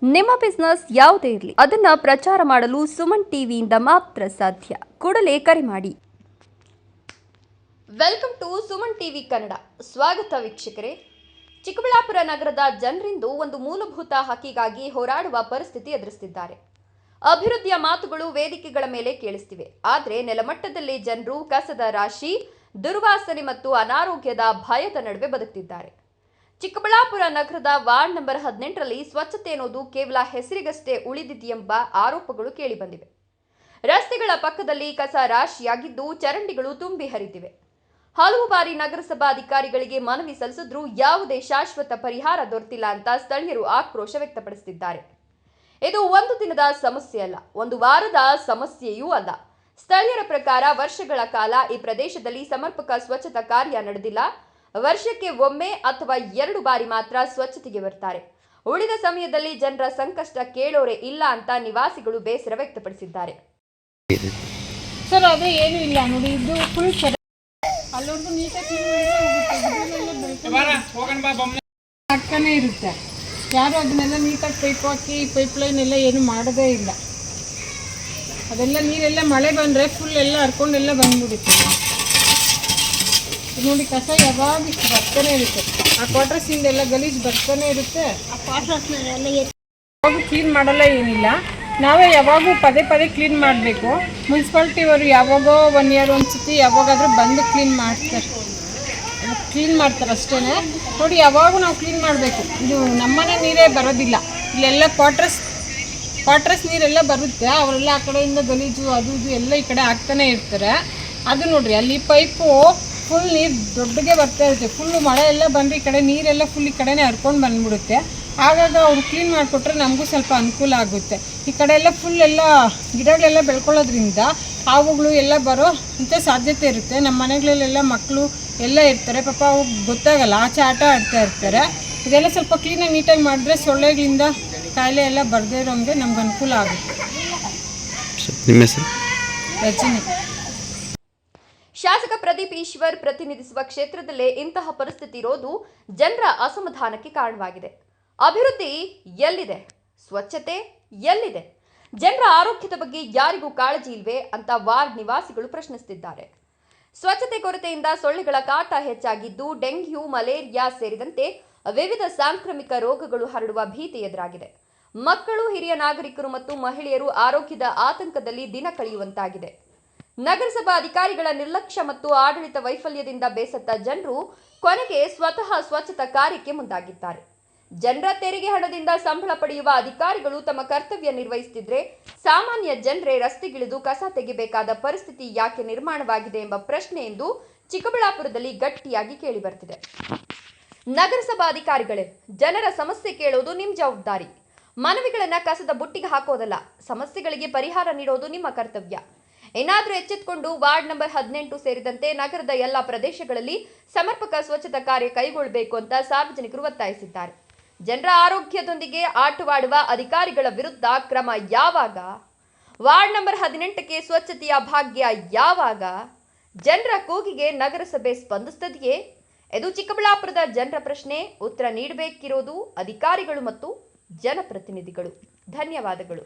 ನಿಮ್ಮ ಬಿಸ್ನೆಸ್ ಯಾವುದೇ ಇರಲಿ ಅದನ್ನ ಪ್ರಚಾರ ಮಾಡಲು ಸುಮನ್ ಟಿವಿಯಿಂದ ಮಾತ್ರ ಸಾಧ್ಯ. ಕೂಡಲೇ ಕರೆ ಮಾಡಿ. Welcome to Suman TV Kannada. ಸ್ವಾಗತ ವೀಕ್ಷಕರೇ. ಚಿಕ್ಕಬಳ್ಳಾಪುರ ನಗರದ ಜನರಿಂದು ಒಂದು ಮೂಲಭೂತ ಹಕ್ಕಿಗಾಗಿ ಹೋರಾಡುವ ಪರಿಸ್ಥಿತಿ ಎದುರಿಸುತ್ತಿದ್ದಾರೆ. ಅಭಿವೃದ್ಧಿಯ ಮಾತುಗಳು ವೇದಿಕೆಗಳ ಮೇಲೆ ಕೇಳಿಸ್ತಿವೆ. ಆದರೆ ನೆಲಮಟ್ಟದಲ್ಲಿ ಜನರು ಕಸದ ರಾಶಿ, ದುರ್ವಾಸನೆ ಮತ್ತು ಅನಾರೋಗ್ಯದ ಭಯದ ನಡುವೆ ಬದುಕುತ್ತಿದ್ದಾರೆ. ಚಿಕ್ಕಬಳ್ಳಾಪುರ ನಗರದ ವಾರ್ಡ್ ನಂಬರ್ 18ರಲ್ಲಿ ಸ್ವಚ್ಛತೆ ಅನ್ನೋದು ಕೇವಲ ಹೆಸರಿಗಷ್ಟೇ ಉಳಿದಿದೆಯೆಂಬ ಆರೋಪಗಳು ಕೇಳಿಬಂದಿವೆ. ರಸ್ತೆಗಳ ಪಕ್ಕದಲ್ಲಿ ಕಸ ರಾಶಿಯಾಗಿದ್ದು ಚರಂಡಿಗಳು ತುಂಬಿ ಹರಿದಿವೆ. ಹಲವು ಬಾರಿ ನಗರಸಭಾ ಅಧಿಕಾರಿಗಳಿಗೆ ಮನವಿ ಸಲ್ಲಿಸಿದ್ರೂ ಯಾವುದೇ ಶಾಶ್ವತ ಪರಿಹಾರ ದೊರೆತಿಲ್ಲ ಅಂತ ಸ್ಥಳೀಯರು ಆಕ್ರೋಶ ವ್ಯಕ್ತಪಡಿಸುತ್ತಿದ್ದಾರೆ. ಇದು ಒಂದು ದಿನದ ಸಮಸ್ಯೆ ಅಲ್ಲ, ಒಂದು ವಾರದ ಸಮಸ್ಯೆಯೂ ಅಲ್ಲ. ಸ್ಥಳೀಯರ ಪ್ರಕಾರ ವರ್ಷಗಳ ಕಾಲ ಈ ಪ್ರದೇಶದಲ್ಲಿ ಸಮರ್ಪಕ ಸ್ವಚ್ಛತಾ ಕಾರ್ಯ ನಡೆದಿಲ್ಲ. ವರ್ಷಕ್ಕೆ ಒಮ್ಮೆ ಅಥವಾ 2 ಬಾರಿ ಮಾತ್ರ ಸ್ವಚ್ಛತೆಗೆ ಬರ್ತಾರೆ. ಉಳಿದ ಸಮಯದಲ್ಲಿ ಜನರ ಸಂಕಷ್ಟ ಕೇಳೋರೆ ಇಲ್ಲ ಅಂತ ನಿವಾಸಿಗಳು ಬೇಸರ ವ್ಯಕ್ತಪಡಿಸಿದ್ದಾರೆ. ಸರ್ ಅದೇ ಏನೂ ಇಲ್ಲ ನೋಡಿ, ಇದು ಫುಲ್ ಅಲ್ಲೊಂದು ನೀಟಾಗಿ ಹಾಕ್ತಾನೆ ಇರುತ್ತೆ. ಯಾರು ಅದನ್ನೆಲ್ಲ ನೀಟಾಗಿ ಪೈಪ್ ಹಾಕಿ ಪೈಪ್ಲೈನ್ ಎಲ್ಲ ಏನು ಮಾಡೋದೇ ಇಲ್ಲ. ಅದೆಲ್ಲ ನೀರೆಲ್ಲ ಮಳೆ ಬಂದರೆ ಫುಲ್ ಎಲ್ಲ ಹರ್ಕೊಂಡೆಲ್ಲ ಬಂದ್ಬಿಡುತ್ತೆ. ನೋಡಿ ಕಸ ಯಾವಾಗ ಬರ್ತಾನೆ ಇರುತ್ತೆ. ಆ ಕ್ವಾರ್ಟರ್ಸಿಂದ ಎಲ್ಲ ಗಲೀಜು ಬರ್ತಾನೆ ಇರುತ್ತೆ. ಆ ಕ್ವಾರ್ಟರ್ಸ್ನೆಲ್ಲ ಯಾವಾಗೂ ಕ್ಲೀನ್ ಮಾಡಲ್ಲ, ಏನಿಲ್ಲ. ನಾವೇ ಯಾವಾಗೂ ಪದೇ ಪದೇ ಕ್ಲೀನ್ ಮಾಡಬೇಕು. ಮುನ್ಸಿಪಾಲ್ಟಿಯವರು ಯಾವಾಗೋ 1 ಇಯರ್ ಒಂದ್ಸತಿ ಯಾವಾಗಾದರೂ ಬಂದು ಕ್ಲೀನ್ ಮಾಡ್ತಾರೆ ಅಷ್ಟೇ. ನೋಡಿ ಯಾವಾಗೂ ನಾವು ಕ್ಲೀನ್ ಮಾಡಬೇಕು. ಇದು ನಮ್ಮನೆ ನೀರೇ ಬರೋದಿಲ್ಲ, ಇಲ್ಲೆಲ್ಲ ಕ್ವಾರ್ಟರ್ಸ್ ನೀರೆಲ್ಲ ಬರುತ್ತೆ. ಅವರೆಲ್ಲ ಆ ಕಡೆಯಿಂದ ಗಲೀಜು ಅದು ಇದು ಎಲ್ಲ ಈ ಕಡೆ ಹಾಕ್ತಾನೆ ಇರ್ತಾರೆ. ಅದು ನೋಡ್ರಿ ಅಲ್ಲಿ ಪೈಪು ಫುಲ್ ನೀರು ದೊಡ್ಡಗೆ ಬರ್ತಾ ಇರುತ್ತೆ. ಫುಲ್ಲು ಮಳೆ ಎಲ್ಲ ಬಂದರೆ ಈ ಕಡೆ ನೀರೆಲ್ಲ ಫುಲ್ ಈ ಕಡೆನೇ ಹರ್ಕೊಂಡು ಬಂದ್ಬಿಡುತ್ತೆ. ಆಗಾಗ ಅವ್ರು ಕ್ಲೀನ್ ಮಾಡಿಕೊಟ್ರೆ ನಮಗೂ ಸ್ವಲ್ಪ ಅನುಕೂಲ ಆಗುತ್ತೆ. ಈ ಕಡೆ ಎಲ್ಲ ಫುಲ್ ಎಲ್ಲ ಗಿಡಗಳೆಲ್ಲ ಬೆಳ್ಕೊಳ್ಳೋದ್ರಿಂದ ಹಾವುಗಳು ಎಲ್ಲ ಬರೋ ಇಂಥ ಸಾಧ್ಯತೆ ಇರುತ್ತೆ. ನಮ್ಮ ಮನೆಗಳಲ್ಲೆಲ್ಲ ಮಕ್ಕಳು ಎಲ್ಲ ಇರ್ತಾರೆ, ಪಾಪ ಅವ್ರಿಗೆ ಗೊತ್ತಾಗಲ್ಲ, ಆಚೆ ಆಟ ಆಡ್ತಾ ಇರ್ತಾರೆ. ಇದೆಲ್ಲ ಸ್ವಲ್ಪ ಕ್ಲೀನಾಗಿ ನೀಟಾಗಿ ಮಾಡಿದ್ರೆ ಸೊಳ್ಳೆಗಳಿಂದ ಕಾಯಿಲೆ ಎಲ್ಲ ಬರದೇ ಇರೋಂಗೆ ನಮ್ಗೆ ಅನುಕೂಲ ಆಗುತ್ತೆ. ನಿಮ್ಮ ಹೆಸರು? ರಜನಿ. ಶಾಸಕ ಪ್ರದೀಪ್ ಈಶ್ವರ್ ಪ್ರತಿನಿಧಿಸುವ ಕ್ಷೇತ್ರದಲ್ಲೇ ಇಂತಹ ಪರಿಸ್ಥಿತಿ ಇರೋದು ಜನರ ಅಸಮಾಧಾನಕ್ಕೆ ಕಾರಣವಾಗಿದೆ. ಅಭಿವೃದ್ಧಿ ಎಲ್ಲಿದೆ? ಸ್ವಚ್ಛತೆ ಎಲ್ಲಿದೆ? ಜನರ ಆರೋಗ್ಯದ ಬಗ್ಗೆ ಯಾರಿಗೂ ಕಾಳಜಿ ಇಲ್ವೇ ಅಂತ ವಾರ್ಡ್ ನಿವಾಸಿಗಳು ಪ್ರಶ್ನಿಸುತ್ತಿದ್ದಾರೆ. ಸ್ವಚ್ಛತೆ ಕೊರತೆಯಿಂದ ಸೊಳ್ಳೆಗಳ ಕಾಟ ಹೆಚ್ಚಾಗಿದ್ದು ಡೆಂಗ್ಯೂ, ಮಲೇರಿಯಾ ಸೇರಿದಂತೆ ವಿವಿಧ ಸಾಂಕ್ರಾಮಿಕ ರೋಗಗಳು ಹರಡುವ ಭೀತಿ ಎದುರಾಗಿದೆ. ಮಕ್ಕಳು, ಹಿರಿಯ ನಾಗರಿಕರು ಮತ್ತು ಮಹಿಳೆಯರು ಆರೋಗ್ಯದ ಆತಂಕದಲ್ಲಿ ದಿನ ಕಳೆಯುವಂತಾಗಿದೆ. ನಗರಸಭಾ ಅಧಿಕಾರಿಗಳ ನಿರ್ಲಕ್ಷ್ಯ ಮತ್ತು ಆಡಳಿತ ವೈಫಲ್ಯದಿಂದ ಬೇಸತ್ತ ಜನರು ಕೊನೆಗೆ ಸ್ವತಃ ಸ್ವಚ್ಛತಾ ಕಾರ್ಯಕ್ಕೆ ಮುಂದಾಗಿದ್ದಾರೆ. ಜನರ ತೆರಿಗೆ ಹಣದಿಂದ ಸಂಬಳ ಪಡೆಯುವ ಅಧಿಕಾರಿಗಳು ತಮ್ಮ ಕರ್ತವ್ಯ ನಿರ್ವಹಿಸುತ್ತಿದ್ರೆ ಸಾಮಾನ್ಯ ಜನರೇ ರಸ್ತೆಗಿಳಿದು ಕಸ ತೆಗೆಯಬೇಕಾದ ಪರಿಸ್ಥಿತಿ ಯಾಕೆ ನಿರ್ಮಾಣವಾಗಿದೆ ಎಂಬ ಪ್ರಶ್ನೆ ಎಂದು ಚಿಕ್ಕಬಳ್ಳಾಪುರದಲ್ಲಿ ಗಟ್ಟಿಯಾಗಿ ಕೇಳಿಬರ್ತಿದೆ. ನಗರಸಭಾ ಅಧಿಕಾರಿಗಳೇ, ಜನರ ಸಮಸ್ಯೆ ಕೇಳೋದು ನಿಮ್ಮ ಜವಾಬ್ದಾರಿ. ಮನವಿಗಳನ್ನ ಕಸದ ಬುಟ್ಟಿಗೆ ಹಾಕೋದಲ್ಲ. ಸಮಸ್ಯೆಗಳಿಗೆ ಪರಿಹಾರ ನೀಡೋದು ನಿಮ್ಮ ಕರ್ತವ್ಯ. ಏನಾದರೂ ಎಚ್ಚೆತ್ತುಕೊಂಡು ವಾರ್ಡ್ ನಂಬರ್ 18 ಸೇರಿದಂತೆ ನಗರದ ಎಲ್ಲ ಪ್ರದೇಶಗಳಲ್ಲಿ ಸಮರ್ಪಕ ಸ್ವಚ್ಛತಾ ಕಾರ್ಯ ಕೈಗೊಳ್ಳಬೇಕು ಅಂತ ಸಾರ್ವಜನಿಕರು ಒತ್ತಾಯಿಸಿದ್ದಾರೆ. ಜನರ ಆರೋಗ್ಯದೊಂದಿಗೆ ಆಟವಾಡುವ ಅಧಿಕಾರಿಗಳ ವಿರುದ್ಧ ಕ್ರಮ ಯಾವಾಗ? ವಾರ್ಡ್ ನಂಬರ್ 18ಕ್ಕೆ ಸ್ವಚ್ಛತೆಯ ಭಾಗ್ಯ ಯಾವಾಗ? ಜನರ ಕೂಗಿಗೆ ನಗರಸಭೆ ಸ್ಪಂದಿಸುತ್ತದೆಯೇ? ಇದು ಚಿಕ್ಕಬಳ್ಳಾಪುರದ ಜನರ ಪ್ರಶ್ನೆ. ಉತ್ತರ ನೀಡಬೇಕಿರೋದು ಅಧಿಕಾರಿಗಳು ಮತ್ತು ಜನಪ್ರತಿನಿಧಿಗಳು. ಧನ್ಯವಾದಗಳು.